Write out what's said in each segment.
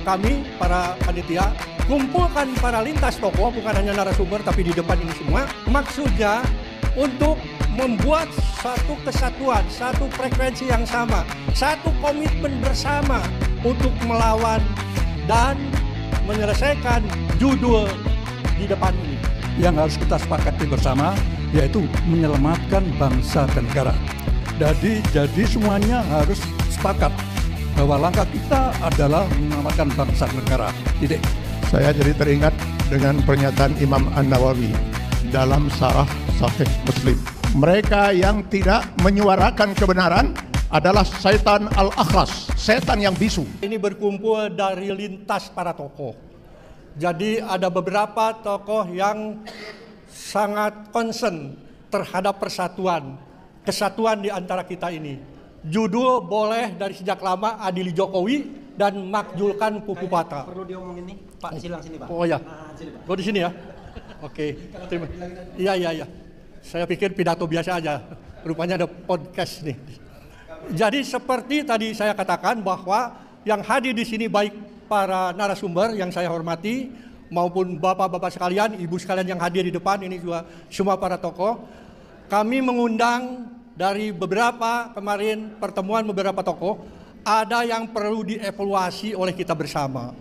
kami para panitia kumpulkan para lintas tokoh, bukan hanya narasumber tapi di depan ini semua. Maksudnya untuk membuat satu kesatuan, satu frekuensi yang sama, satu komitmen bersama untuk melawan dan menyelesaikan judul di depan ini. Yang harus kita sepakati bersama yaitu menyelamatkan bangsa dan negara. Jadi semuanya harus sepakat bahwa langkah kita adalah menyelamatkan bangsa dan negara. Titik. Saya jadi teringat dengan pernyataan Imam An-Nawawi dalam Syarah Sahih Muslim. Mereka yang tidak menyuarakan kebenaran adalah setan al-akhras, setan yang bisu. Ini berkumpul dari lintas para tokoh. Jadi ada beberapa tokoh yang sangat concern terhadap persatuan, kesatuan di antara kita ini. Judul boleh dari sejak lama adili Jokowi dan makjulkan Pupu Pata. Perlu diomongin nih, Pak, silang sini, Pak. Oh ya, Gue di sini ya. Oke, terima. Iya. Saya pikir pidato biasa aja. Rupanya ada podcast nih. Jadi seperti tadi saya katakan bahwa yang hadir di sini baik para narasumber yang saya hormati maupun bapak-bapak sekalian, ibu sekalian yang hadir di depan ini juga semua para tokoh. Kami mengundang dari beberapa kemarin pertemuan beberapa tokoh, ada yang perlu dievaluasi oleh kita bersama.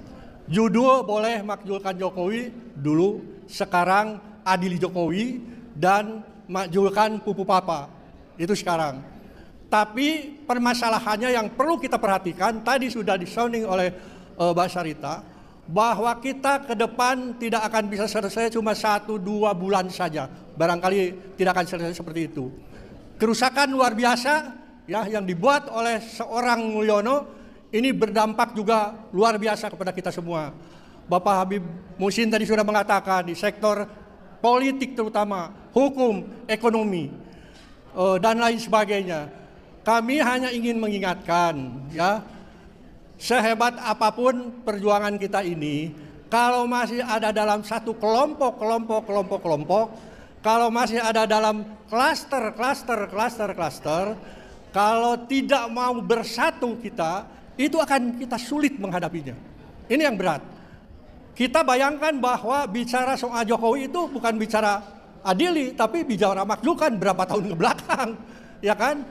Judul boleh makjulkan Jokowi dulu, sekarang adili Jokowi dan makjulkan Pupu Papa. Itu sekarang. Tapi permasalahannya yang perlu kita perhatikan, tadi sudah disounding oleh Mbak Sarita, bahwa kita ke depan tidak akan bisa selesai cuma 1-2 bulan saja. Barangkali tidak akan selesai seperti itu. Kerusakan luar biasa ya yang dibuat oleh seorang Mulyono ini berdampak juga luar biasa kepada kita semua. Bapak Habib Muhsin tadi sudah mengatakan di sektor politik terutama, hukum, ekonomi, dan lain sebagainya. Kami hanya ingin mengingatkan ya, sehebat apapun perjuangan kita ini, kalau masih ada dalam satu kelompok, kalau masih ada dalam klaster, kalau tidak mau bersatu kita, itu akan kita sulit menghadapinya. Ini yang berat. Kita bayangkan bahwa bicara soal Jokowi itu bukan bicara adili, tapi bicara makjulkan berapa tahun ke belakang, ya kan?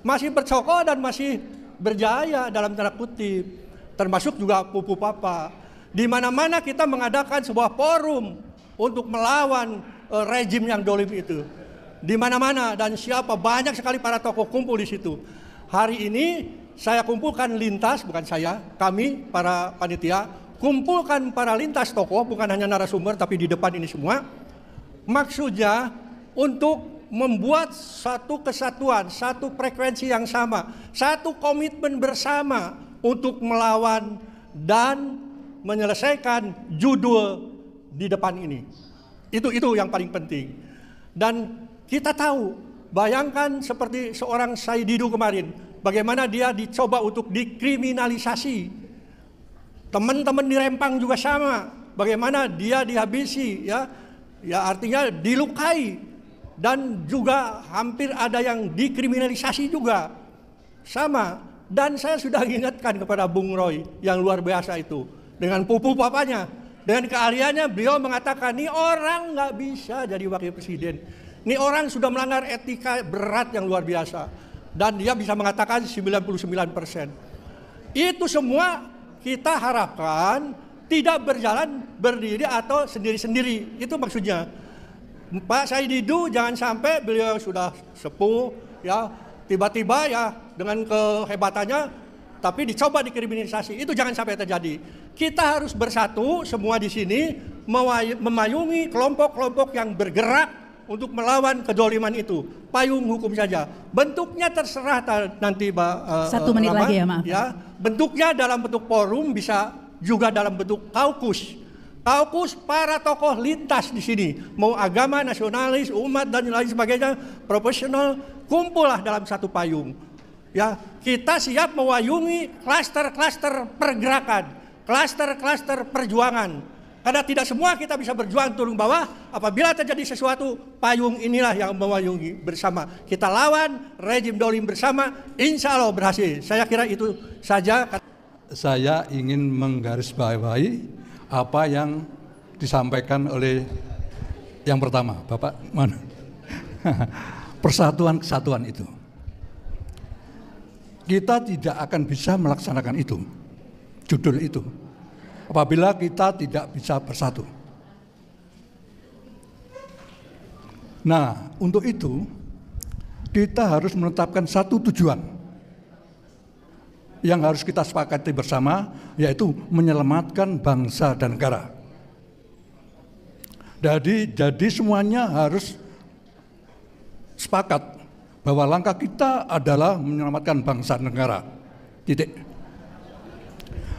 Masih bercokol dan masih berjaya dalam tanda kutip, termasuk juga Pupu Papa. Di mana-mana kita mengadakan sebuah forum untuk melawan rejim yang dolim itu. Di mana-mana dan siapa banyak sekali para tokoh kumpul di situ. Hari ini saya kumpulkan lintas, bukan saya, kami para panitia kumpulkan para lintas tokoh, bukan hanya narasumber tapi di depan ini semua. Maksudnya untuk membuat satu kesatuan, satu frekuensi yang sama, satu komitmen bersama untuk melawan dan menyelesaikan judul di depan ini. Itu yang paling penting. Dan kita tahu, bayangkan seperti seorang Said Didu kemarin, bagaimana dia dicoba untuk dikriminalisasi. Teman-teman di Rempang juga sama, bagaimana dia dihabisi, ya artinya dilukai. Dan juga hampir ada yang dikriminalisasi juga. Sama. Dan saya sudah ingatkan kepada Bung Roy yang luar biasa itu. Dengan Pupu Papanya. Dengan keahliannya beliau mengatakan, ini orang nggak bisa jadi wakil presiden. Ini orang sudah melanggar etika berat yang luar biasa. Dan dia bisa mengatakan 99%. Itu semua kita harapkan tidak berjalan berdiri atau sendiri-sendiri. Itu maksudnya. Pak Said Didu jangan sampai beliau sudah sepuh ya tiba-tiba ya dengan kehebatannya tapi dicoba dikriminalisasi. Itu jangan sampai terjadi. Kita harus bersatu semua di sini memayungi kelompok-kelompok yang bergerak untuk melawan kedoliman itu. Payung hukum saja. Bentuknya terserah nanti Mbak 1 menit Rahman, lagi ya, maaf. Ya, bentuknya dalam bentuk forum, bisa juga dalam bentuk kaukus. Kaukus para tokoh lintas di sini, mau agama, nasionalis, umat dan lain sebagainya, profesional, kumpullah dalam satu payung. Ya, kita siap mewayungi klaster-klaster pergerakan, klaster-klaster perjuangan. Karena tidak semua kita bisa berjuang turun bawah, apabila terjadi sesuatu, payung inilah yang mewayungi bersama. Kita lawan rejim dolim bersama, insya Allah berhasil. Saya kira itu saja. saya ingin menggarisbawahi apa yang disampaikan oleh yang pertama, Bapak mana? Persatuan kesatuan itu. Kita tidak akan bisa melaksanakan itu, judul itu, apabila kita tidak bisa bersatu. Nah, untuk itu kita harus menetapkan satu tujuan yang harus kita sepakati bersama, yaitu menyelamatkan bangsa dan negara. Jadi semuanya harus sepakat bahwa langkah kita adalah menyelamatkan bangsa dan negara. Titik.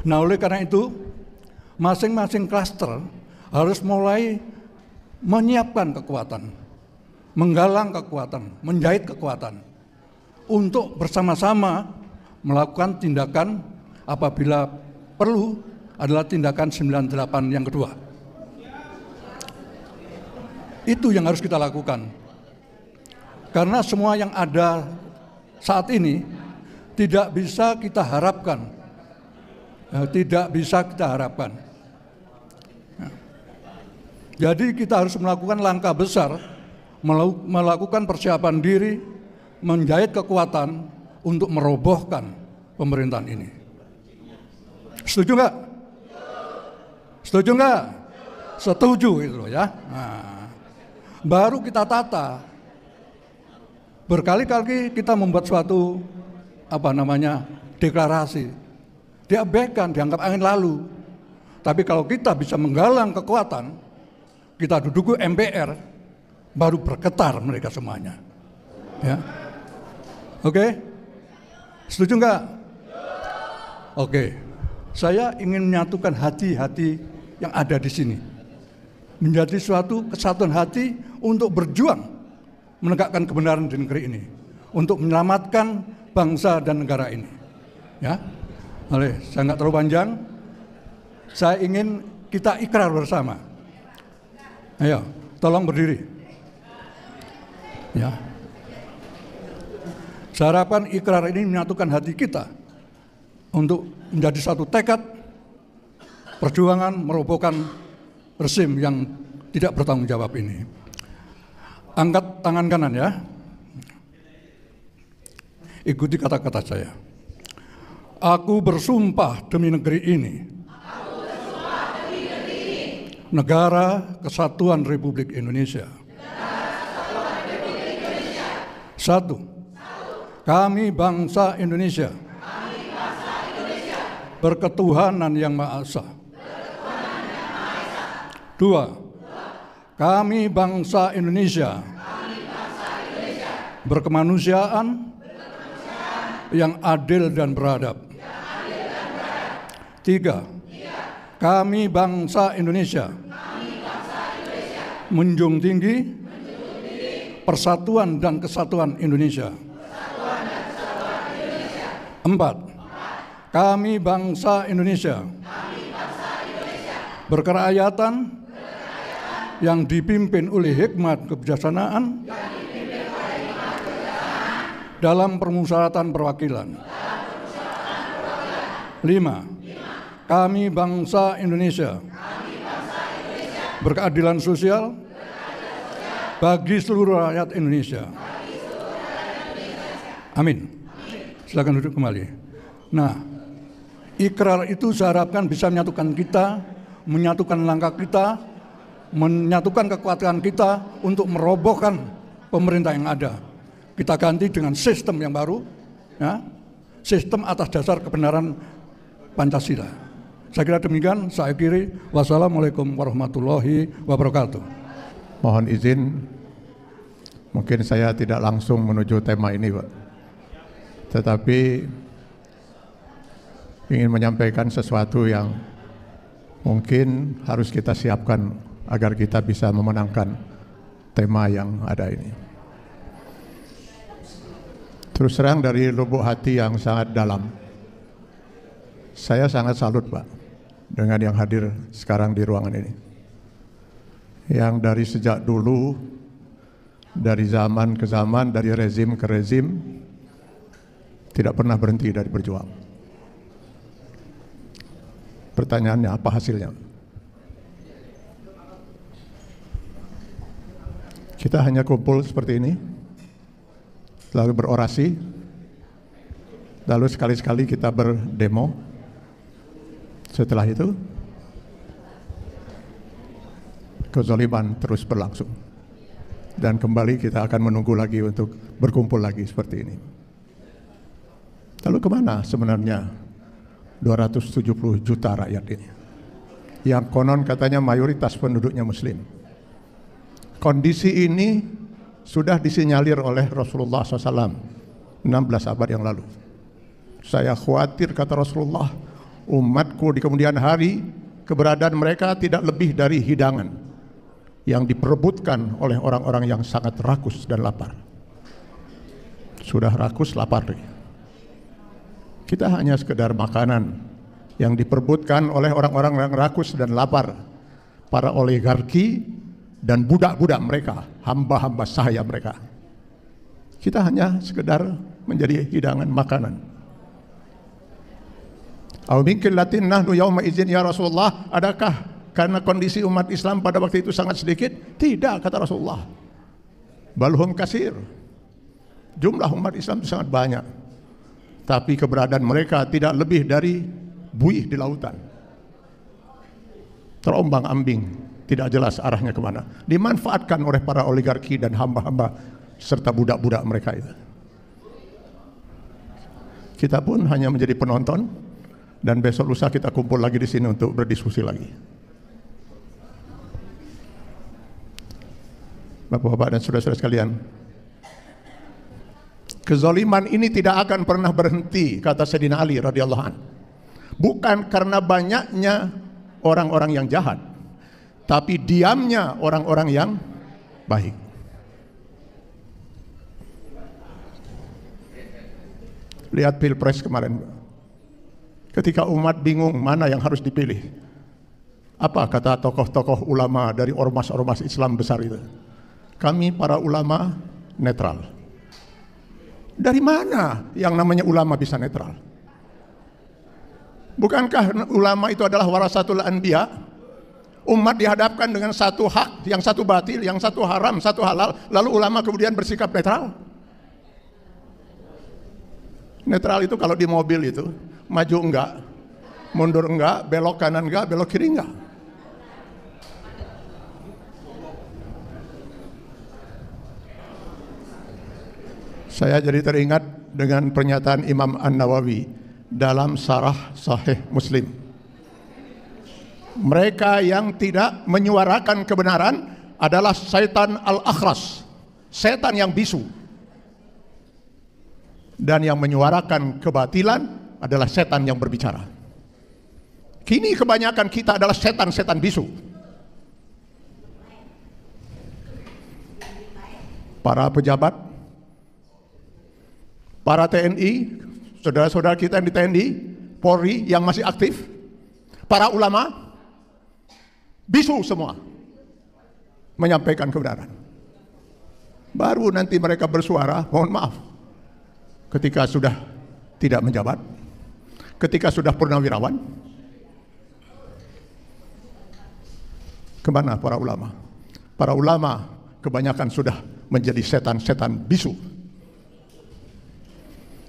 Nah, oleh karena itu, masing-masing klaster harus mulai menyiapkan kekuatan, menggalang kekuatan, menjahit kekuatan untuk bersama-sama melakukan tindakan apabila perlu adalah tindakan 98 yang kedua. Itu yang harus kita lakukan. Karena semua yang ada saat ini tidak bisa kita harapkan. Tidak bisa kita harapkan. Jadi kita harus melakukan langkah besar, melakukan persiapan diri, menjahit kekuatan untuk merobohkan pemerintahan ini. Setuju nggak? Setuju nggak? Setuju itu loh ya. Nah, baru kita tata. Berkali-kali kita membuat suatu deklarasi, diabaikan, dianggap angin lalu. Tapi kalau kita bisa menggalang kekuatan, kita duduk MPR, baru bergetar mereka semuanya. Ya, oke, setuju nggak? Oke, saya ingin menyatukan hati-hati yang ada di sini, menjadi suatu kesatuan hati untuk berjuang menegakkan kebenaran di negeri ini, untuk menyelamatkan bangsa dan negara ini. Ya, saya nggak terlalu panjang. Saya ingin kita ikrar bersama. Ayo, tolong berdiri. Ya, saya harapkan ikrar ini menyatukan hati kita untuk menjadi satu tekad perjuangan merobohkan rezim yang tidak bertanggung jawab ini. Angkat tangan kanan ya. Ikuti kata-kata saya. Aku bersumpah demi negeri ini. Negara Kesatuan Republik Indonesia. Satu. Kami bangsa Indonesia. Berketuhanan Yang Maha Esa. Dua. Kami bangsa Indonesia, berkemanusiaan, yang adil dan beradab. Tiga. Kami bangsa Indonesia, menjunjung tinggi persatuan dan kesatuan Indonesia. Empat. Kami bangsa Indonesia, berkerakyatan yang dipimpin oleh hikmat kebijaksanaan dalam permusyawaratan perwakilan. 5. Kami bangsa Indonesia, berkeadilan sosial bagi seluruh rakyat Indonesia. Amin. Silakan duduk kembali. Nah, ikrar itu saya harapkan bisa menyatukan kita, menyatukan langkah kita, menyatukan kekuatan kita untuk merobohkan pemerintah yang ada. Kita ganti dengan sistem yang baru, ya, sistem atas dasar kebenaran Pancasila. Saya kira demikian. Saya akhiri. Wassalamualaikum warahmatullahi wabarakatuh. Mohon izin, mungkin saya tidak langsung menuju tema ini, Pak. Tetapi ingin menyampaikan sesuatu yang mungkin harus kita siapkan agar kita bisa memenangkan tema yang ada ini. Terus terang dari lubuk hati yang sangat dalam, saya sangat salut Pak dengan yang hadir sekarang di ruangan ini. Yang dari sejak dulu, dari zaman ke zaman, dari rezim ke rezim, tidak pernah berhenti dari berjuang. Pertanyaannya, apa hasilnya? Kita hanya kumpul seperti ini, lalu berorasi, lalu sekali-sekali kita berdemo. Setelah itu, kezaliman terus berlangsung. Dan kembali kita akan menunggu lagi untuk berkumpul lagi seperti ini. Lalu kemana sebenarnya 270 juta rakyat ini? Yang konon katanya mayoritas penduduknya Muslim. Kondisi ini sudah disinyalir oleh Rasulullah SAW 16 abad yang lalu. Saya khawatir, kata Rasulullah, umatku di kemudian hari keberadaan mereka tidak lebih dari hidangan yang diperebutkan oleh orang-orang yang sangat rakus dan lapar. Sudah rakus, lapar. Kita hanya sekedar makanan yang diperebutkan oleh orang-orang yang rakus dan lapar, para oligarki dan budak-budak mereka, hamba-hamba sahaya mereka. Kita hanya sekedar menjadi hidangan makanan. Aw min qillatin nahnu yauma idzin ya Rasulullah, adakah karena kondisi umat Islam pada waktu itu sangat sedikit? Tidak, kata Rasulullah. Balhum kasir. Jumlah umat Islam itu sangat banyak. Tapi keberadaan mereka tidak lebih dari buih di lautan. Terombang-ambing, tidak jelas arahnya kemana. Dimanfaatkan oleh para oligarki dan hamba-hamba serta budak-budak mereka itu. Kita pun hanya menjadi penonton, dan besok lusa kita kumpul lagi di sini untuk berdiskusi lagi. Bapak-bapak dan saudara-saudara sekalian, kezaliman ini tidak akan pernah berhenti, kata Sayyidina Ali radhiyallahu anhu. Bukan karena banyaknya orang-orang yang jahat, tapi diamnya orang-orang yang baik. Lihat Pilpres kemarin, ketika umat bingung mana yang harus dipilih, apa kata tokoh-tokoh ulama dari ormas-ormas Islam besar itu? Kami para ulama netral. Dari mana yang namanya ulama bisa netral? Bukankah ulama itu adalah warasatul anbiya? Umat dihadapkan dengan satu hak, yang satu batil, yang satu haram, satu halal, lalu ulama kemudian bersikap netral. Netral itu kalau di mobil itu, maju enggak, mundur enggak, belok kanan enggak, belok kiri enggak. Saya jadi teringat dengan pernyataan Imam An-Nawawi dalam Syarah Sahih Muslim. Mereka yang tidak menyuarakan kebenaran adalah syaitan al-akhras, setan yang bisu. Dan yang menyuarakan kebatilan adalah setan yang berbicara. Kini kebanyakan kita adalah setan-setan bisu. Para pejabat, para TNI, saudara-saudara kita yang di TNI, Polri yang masih aktif, para ulama, bisu semua menyampaikan kebenaran. Baru nanti mereka bersuara, mohon maaf, ketika sudah tidak menjabat, ketika sudah purnawirawan. Kemana para ulama? Para ulama kebanyakan sudah menjadi setan-setan bisu.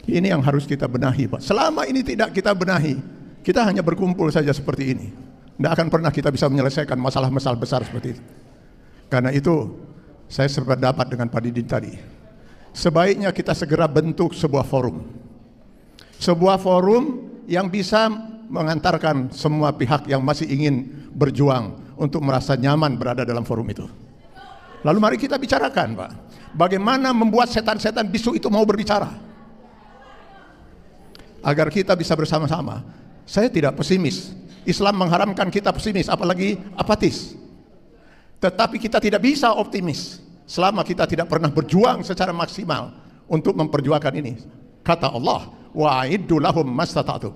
Ini yang harus kita benahi, Pak. Selama ini tidak kita benahi, kita hanya berkumpul saja seperti ini. Tidak akan pernah kita bisa menyelesaikan masalah-masalah besar seperti itu. Karena itu, saya sependapat dengan Pak Didin tadi. Sebaiknya kita segera bentuk sebuah forum. Sebuah forum yang bisa mengantarkan semua pihak yang masih ingin berjuang untuk merasa nyaman berada dalam forum itu. Lalu mari kita bicarakan, Pak. Bagaimana membuat setan-setan bisu itu mau berbicara? Agar kita bisa bersama-sama. Saya tidak pesimis. Islam mengharamkan kita pesimis, apalagi apatis. Tetapi kita tidak bisa optimis selama kita tidak pernah berjuang secara maksimal untuk memperjuangkan ini. Kata Allah, wa'iddu lahum mastata'tum.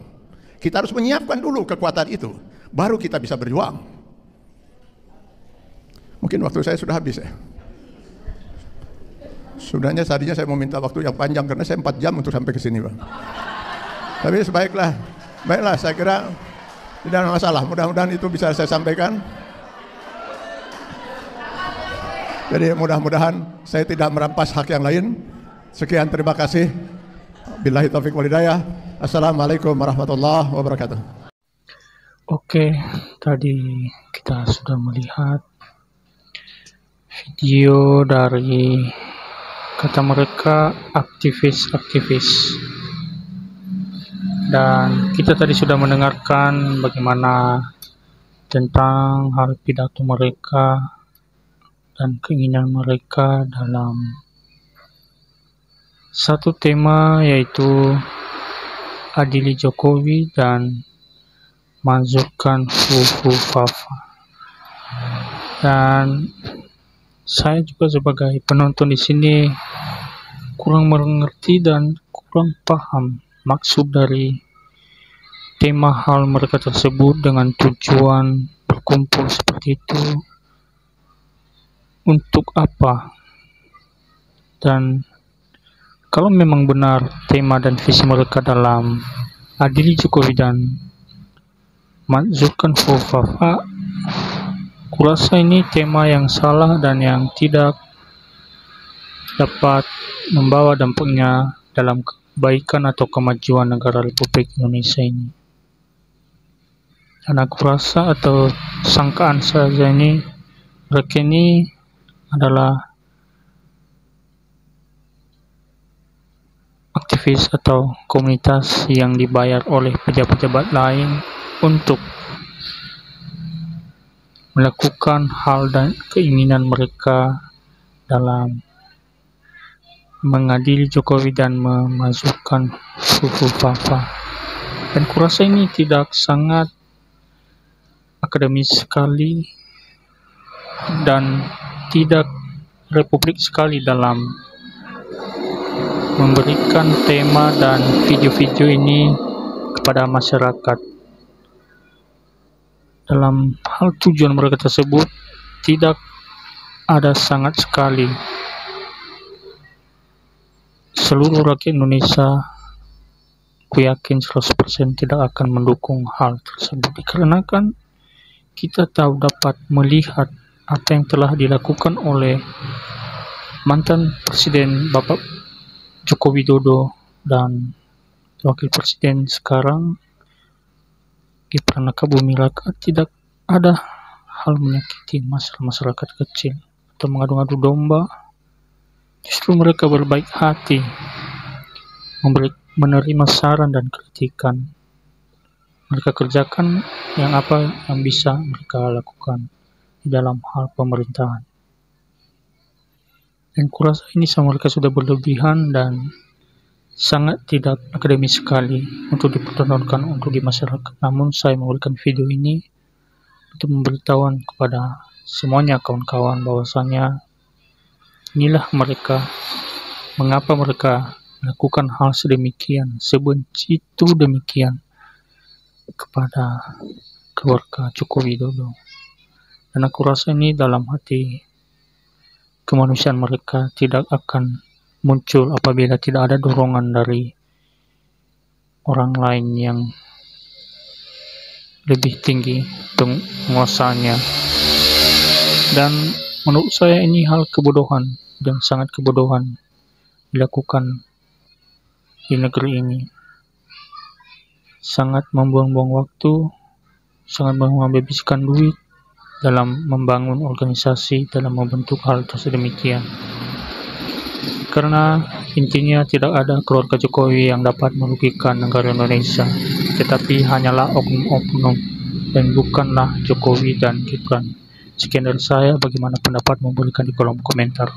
Kita harus menyiapkan dulu kekuatan itu, baru kita bisa berjuang. Mungkin waktu saya sudah habis ya. Sebenarnya tadinya saya mau minta waktu yang panjang karena saya 4 jam untuk sampai ke sini, Pak. Tapi baiklah saya kira Tidak ada masalah, mudah-mudahan itu bisa saya sampaikan. Jadi mudah-mudahan saya tidak merampas hak yang lain. Sekian, terima kasih. Billahi taufiq wal hidayah. Assalamualaikum warahmatullahi wabarakatuh. Oke, tadi kita sudah melihat video dari kata mereka aktivis-aktivis, dan kita tadi sudah mendengarkan bagaimana tentang hal pidato mereka dan keinginan mereka dalam satu tema, yaitu adili Jokowi dan manjurkan Fafa. Dan saya juga sebagai penonton di sini kurang mengerti dan kurang paham maksud dari tema hal mereka tersebut dengan tujuan berkumpul seperti itu untuk apa. Dan kalau memang benar tema dan visi mereka dalam adili Jokowi dan manjurkan Fafa, kurasa ini tema yang salah dan yang tidak dapat membawa dampaknya dalam kebaikan atau kemajuan negara Republik Indonesia ini. Dan aku rasa, atau sangkaan saja, ini mereka ini adalah aktivis atau komunitas yang dibayar oleh pejabat-pejabat lain untuk melakukan hal dan keinginan mereka dalam mengadili Jokowi dan memasukkan Fafa. Dan kurasa ini tidak sangat akademis sekali dan tidak republik sekali dalam memberikan tema dan video-video ini kepada masyarakat. Dalam hal tujuan mereka tersebut tidak ada sama sekali seluruh rakyat Indonesia, aku yakin 100% tidak akan mendukung hal tersebut, dikarenakan kita tahu dapat melihat apa yang telah dilakukan oleh mantan Presiden Bapak Joko Widodo dan Wakil Presiden sekarang Gibran Rakabuming Raka. Tidak ada hal menyakiti masyarakat kecil atau mengadu-ngadu domba. Justru mereka berbaik hati menerima saran dan kritikan. Mereka kerjakan yang apa yang bisa mereka lakukan di dalam hal pemerintahan. Dan kurasa ini sama mereka sudah berlebihan dan sangat tidak akademis sekali untuk dipertontonkan untuk di masyarakat. Namun saya memberikan video ini untuk memberitahuan kepada semuanya kawan-kawan bahwasanya inilah mereka, mengapa mereka melakukan hal sedemikian, sebenci itu demikian kepada keluarga Joko Widodo. Dan aku rasa ini dalam hati kemanusiaan mereka tidak akan muncul apabila tidak ada dorongan dari orang lain yang lebih tinggi penguasanya. Dan menurut saya ini hal kebodohan dan sangat kebodohan dilakukan di negeri ini. Sangat membuang-buang waktu, sangat menghabiskan duit dalam membangun organisasi, dalam membentuk hal sedemikian. Karena intinya tidak ada keluarga Jokowi yang dapat merugikan negara Indonesia, tetapi hanyalah oknum-oknum dan bukanlah Jokowi dan Gibran. Sekian dari saya, bagaimana pendapat bolehkan di kolom komentar.